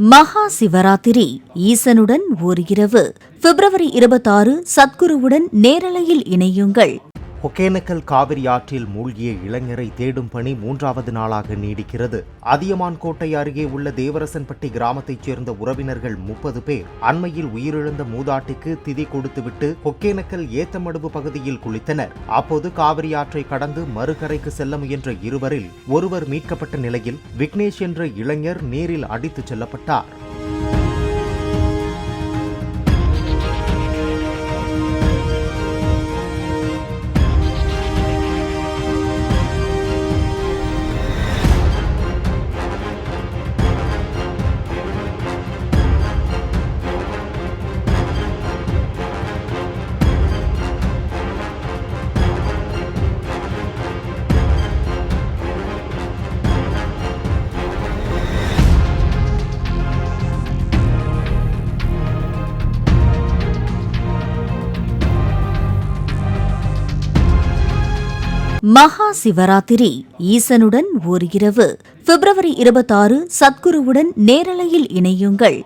மகா சிவராத்திரி ஈசனுடன் ஓர் இரவு பிப்ரவரி 26 சத்குருவுடன் நேரலையில் இணையுங்கள். ஒகேனக்கல் காவிரி ஆற்றில் மூழ்கிய இளைஞரை தேடும் பணி 3வது நாளாக நீடிக்கிறது. அதியமான் கோட்டை அருகே உள்ள தேவரசன்பட்டி கிராமத்தைச் சேர்ந்த உறவினர்கள் 30 பேர் அண்மையில் உயிரிழந்த மூதாட்டிக்கு திதி கொடுத்துவிட்டு ஒகேனக்கல் ஏத்தமடுவு பகுதியில் குளித்தனர். அப்போது காவிரி ஆற்றை கடந்து மறுகரைக்கு செல்ல முயன்ற இருவரில் ஒருவர் மீட்கப்பட்ட நிலையில் விக்னேஷ் என்ற இளைஞர் நீரில் அடித்துச் செல்லப்பட்டார். மகா சிவராத்திரி ஈசனுடன் ஓர் இரவு பிப்ரவரி 26 சத்குருவுடன் நேரலையில் இணையுங்கள்.